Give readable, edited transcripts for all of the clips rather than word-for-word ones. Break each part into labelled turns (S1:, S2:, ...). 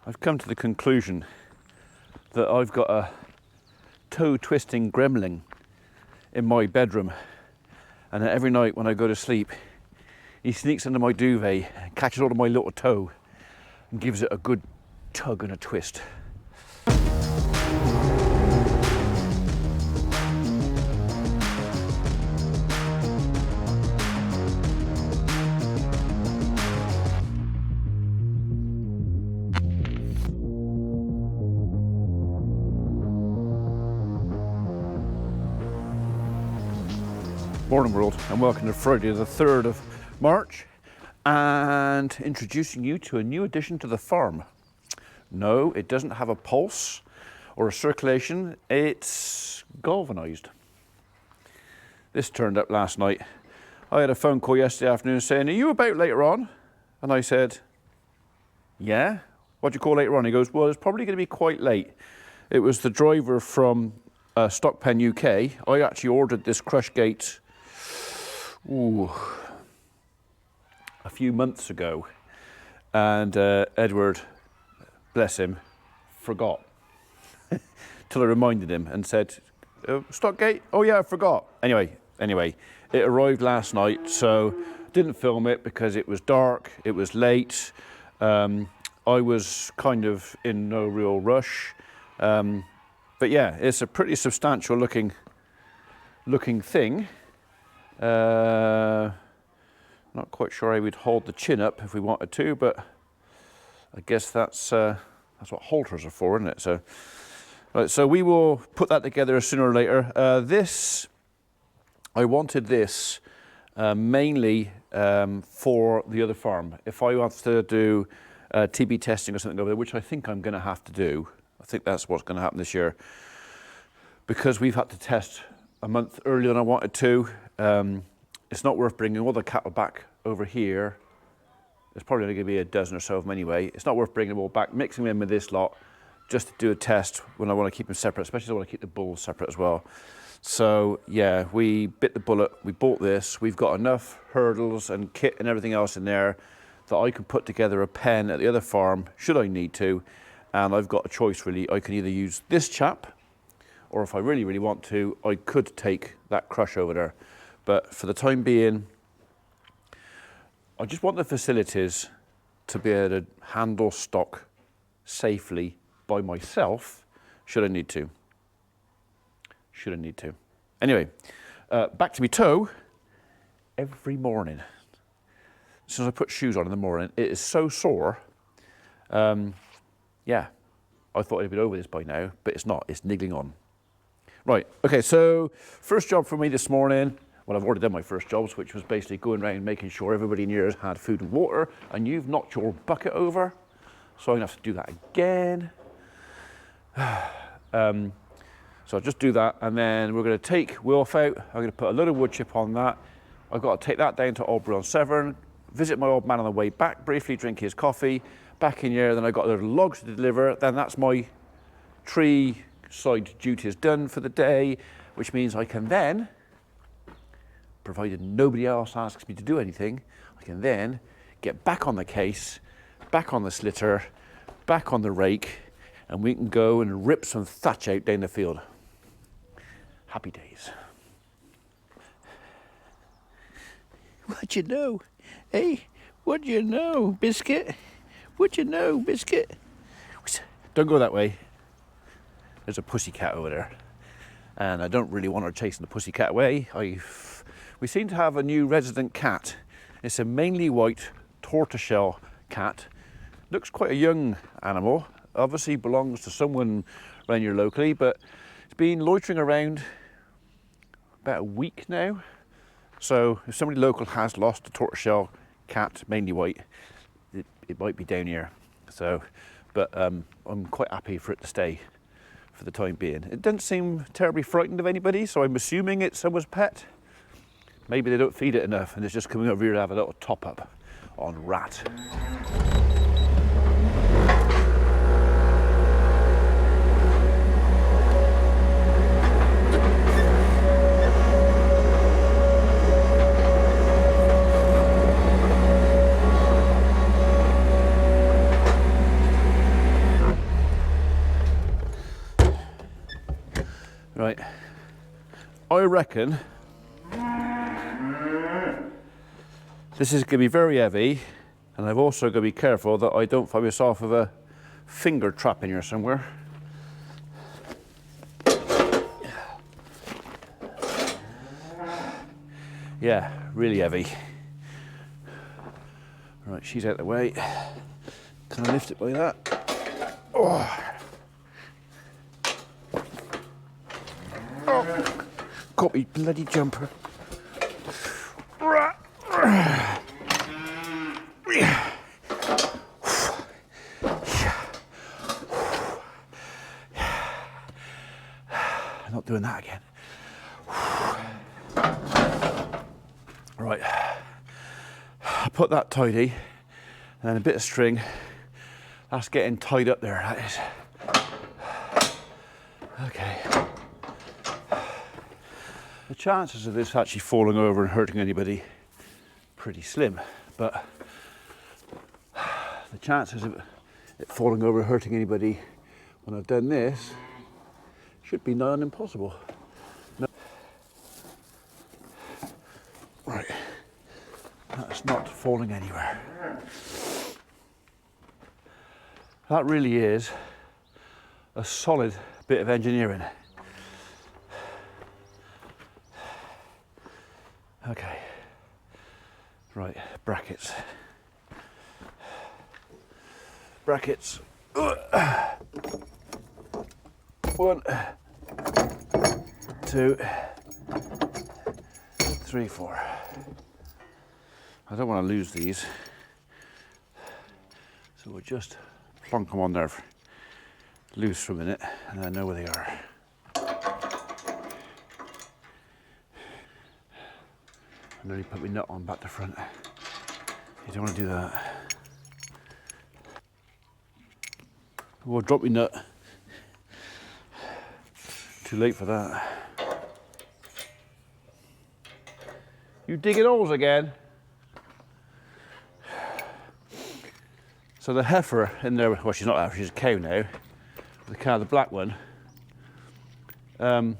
S1: I've come to the conclusion that I've got a toe-twisting gremlin in my bedroom, and that every night when I go to sleep, he sneaks under my duvet, catches hold of my little toe, and gives it a good tug and a twist. Morning world, and welcome to Friday the 3rd of March, and introducing you to a new addition to the farm. No, it doesn't have a pulse or a circulation, it's galvanised. This turned up last night. I had a phone call yesterday afternoon saying, "Are you about later on?" And I said, "Yeah, what do you call later on?" He goes, "Well, it's probably going to be quite late." It was the driver from Stockpen UK. I actually ordered this crush gate a few months ago, and Edward, bless him, forgot till I reminded him and said, "Stockgate? Oh yeah, I forgot." Anyway, it arrived last night, so didn't film it because it was dark, it was late. I was kind of in no real rush, but yeah, it's a pretty substantial looking thing. Not quite sure how we'd hold the chin up if we wanted to, but I guess that's what halters are for, isn't it? So, right, so we will put that together sooner or later. I wanted this mainly for the other farm. If I want to do TB testing or something over there, which I think I'm going to have to do, I think that's what's going to happen this year, because we've had to test a month earlier than I wanted to. It's not worth bringing all the cattle back over here. There's probably only going to be a dozen or so of them anyway. It's not worth bringing them all back, mixing them in with this lot, just to do a test when I want to keep them separate, especially if I want to keep the bulls separate as well. So yeah, we bit the bullet, we bought this. We've got enough hurdles and kit and everything else in there that I can put together a pen at the other farm, should I need to. And I've got a choice really. I can either use this chap, or if I really, really want to, I could take that crush over there. But for the time being, I just want the facilities to be able to handle stock safely by myself, should I need to. Anyway, back to my toe. Every morning, as soon as I put shoes on in the morning, it is so sore. Yeah, I thought it'd been over this by now, but it's not, it's niggling on. Right, okay, so first job for me this morning. Well, I've already done my first jobs, which was basically going around making sure everybody in here had food and water, and you've knocked your bucket over, so I'm gonna have to do that again. So I'll just do that, and then we're gonna take Wilf out. I'm gonna put a load of wood chip on that. I've got to take that down to Albury-on-Severn, visit my old man on the way back, briefly drink his coffee, back in here, then I've got a little logs to deliver, then that's my tree side duties done for the day, which means I can then, provided nobody else asks me to do anything, I can then get back on the case, back on the slitter, back on the rake, and we can go and rip some thatch out down the field. Happy days. What you know? Hey, what you know, Biscuit? What you know, Biscuit? Don't go that way. There's a pussycat over there, and I don't really want her chasing the pussycat away. We seem to have a new resident cat. It's a mainly white tortoiseshell cat. Looks quite a young animal. Obviously belongs to someone around here locally, but it's been loitering around about a week now. So if somebody local has lost a tortoiseshell cat, mainly white, it might be down here. So, but I'm quite happy for it to stay for the time being. It doesn't seem terribly frightened of anybody, so I'm assuming it's someone's pet. Maybe they don't feed it enough and it's just coming over here to have a little top up on rat. reckon this is going to be very heavy, and I've also got to be careful that I don't find myself with a finger trap in here somewhere. Yeah, really heavy. Right, she's out of the way. Can I lift it by that? Oh. Oh. Got me bloody jumper. Not doing that again. Right, I put that tidy, and then a bit of string. That's getting tied up there, that is. Okay. The chances of this actually falling over and hurting anybody, pretty slim, but the chances of it falling over and hurting anybody when I've done this should be nigh on impossible. No. Right, that's not falling anywhere. That really is a solid bit of engineering. Okay, right, brackets. Brackets. 1, 2, 3, 4. I don't want to lose these, so we'll just plonk them on there loose for a minute, and I know where they are. I nearly put my nut on back to front. You don't want to do that. We'll drop my nut. Too late for that. You digging holes again? So the heifer in there, well, she's not a heifer, she's a cow now. The cow, the black one. It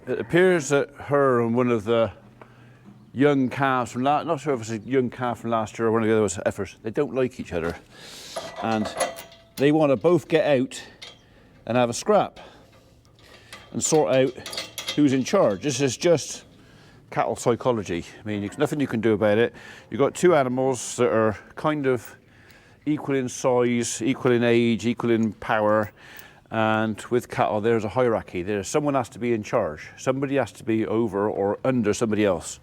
S1: appears that her and one of the young calves from last, not sure if it's a young calf from last year or one of the other heifers, they don't like each other. And they want to both get out and have a scrap and sort out who's in charge. This is just cattle psychology. I mean, there's nothing you can do about it. You've got two animals that are kind of equal in size, equal in age, equal in power, and with cattle there's a hierarchy. There's someone has to be in charge. Somebody has to be over or under somebody else.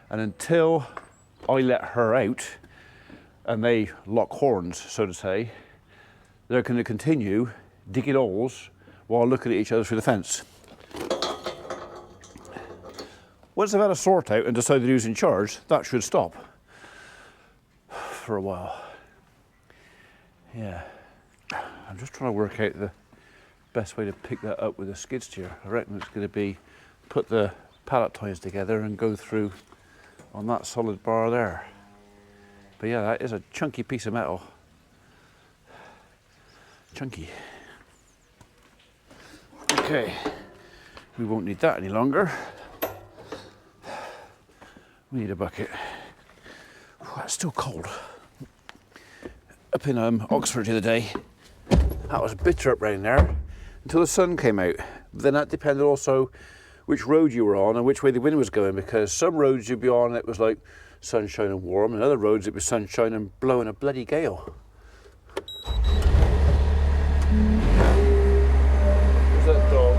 S1: And until I let her out and they lock horns, so to say, they're going to continue digging holes while looking at each other through the fence. Once they've had a sort out and decided who's in charge, that should stop for a while. Yeah, I'm just trying to work out the best way to pick that up with a skid steer. I reckon it's going to be put the pallet ties together and go through on that solid bar there. But yeah, that is a chunky piece of metal. Chunky. Okay, we won't need that any longer. We need a bucket. Oh, it's still cold. Up in Oxford the other day, that was bitter up round there until the sun came out. Then that depended also which road you were on and which way the wind was going, because some roads you'd be on it was like sunshine and warm, and other roads it was sunshine and blowing a bloody gale. Where's that dog?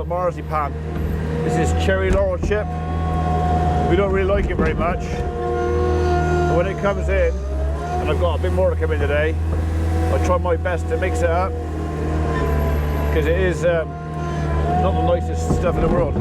S1: Marzipan. This is cherry laurel chip. We don't really like it very much. But when it comes in, and I've got a bit more to come in today, I'll try my best to mix it up, because it is not the nicest stuff in the world.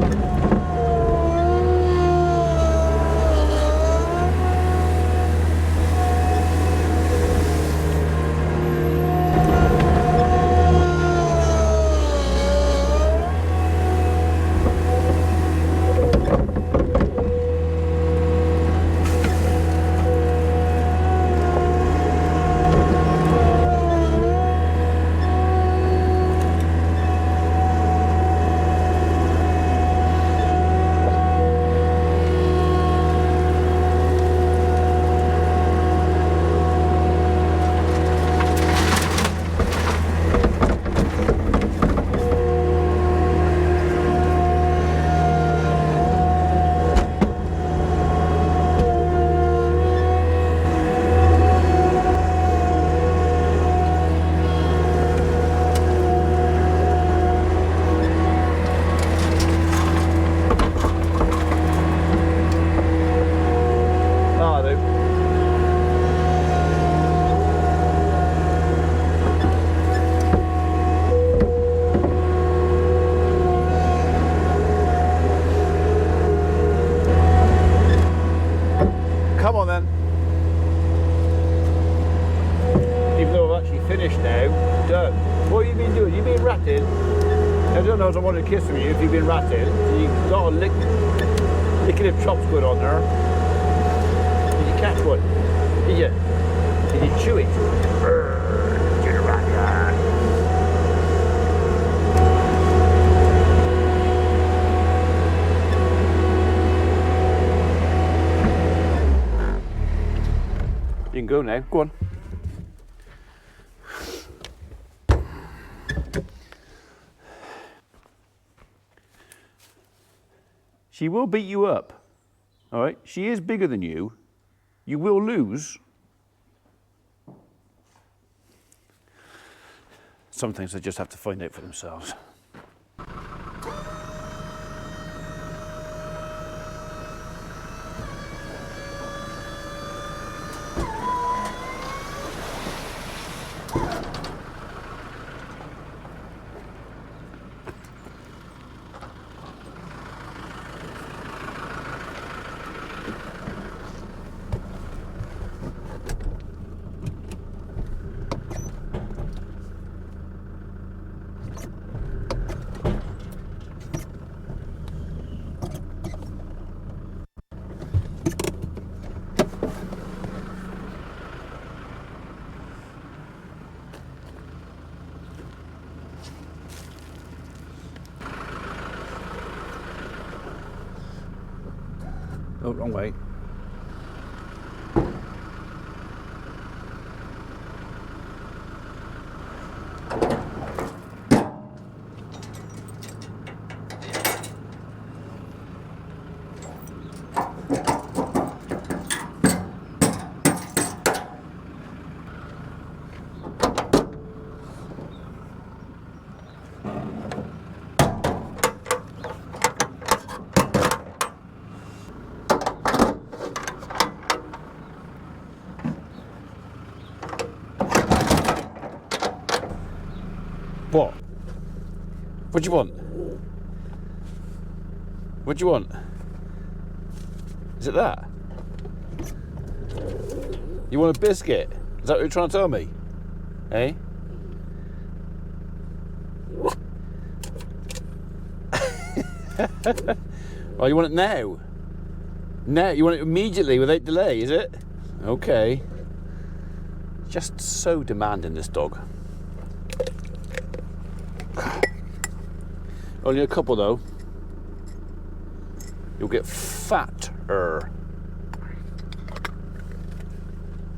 S1: Come on then. Even though I've actually finished now, done. What have you been doing? You've been ratting. I don't know if I want to kiss from you if you've been ratting. You've got a licking of chops good on there. Did you catch one? Did you? Did you chew it? Did you rat? You can go now, go on. She will beat you up, all right? She is bigger than you. You will lose. Some things they just have to find out for themselves. Oh, wrong way. What? What do you want? What do you want? Is it that? You want a biscuit? Is that what you're trying to tell me? Eh? Oh, you want it now? Now? You want it immediately without delay, is it? Okay. Just so demanding, this dog. Only a couple though. You'll get fatter.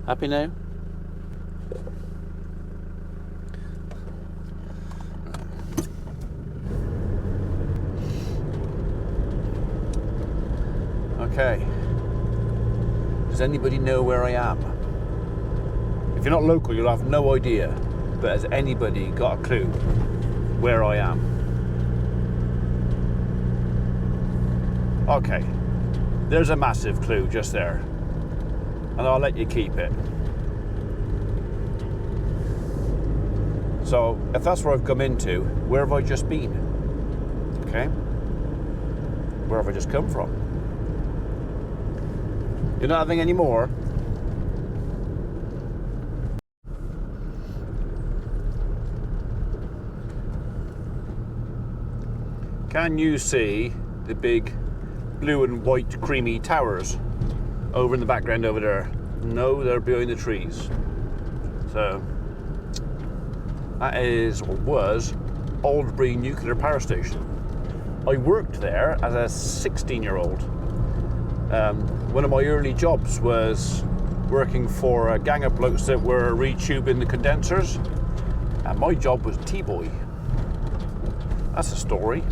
S1: Happy now? Okay. Does anybody know where I am? If you're not local, you'll have no idea. But has anybody got a clue where I am? Okay, there's a massive clue just there, and I'll let you keep it. So if that's where I've come into, where have I just been? Okay, where have I just come from? You're not having any more? Can you see the big blue and white creamy towers over in the background over there? No, they're behind the trees. So that is, or was, Aldbury Nuclear Power Station. I worked there as a 16-year-old. One of my early jobs was working for a gang of blokes that were retubing the condensers, and my job was T-boy. That's a story.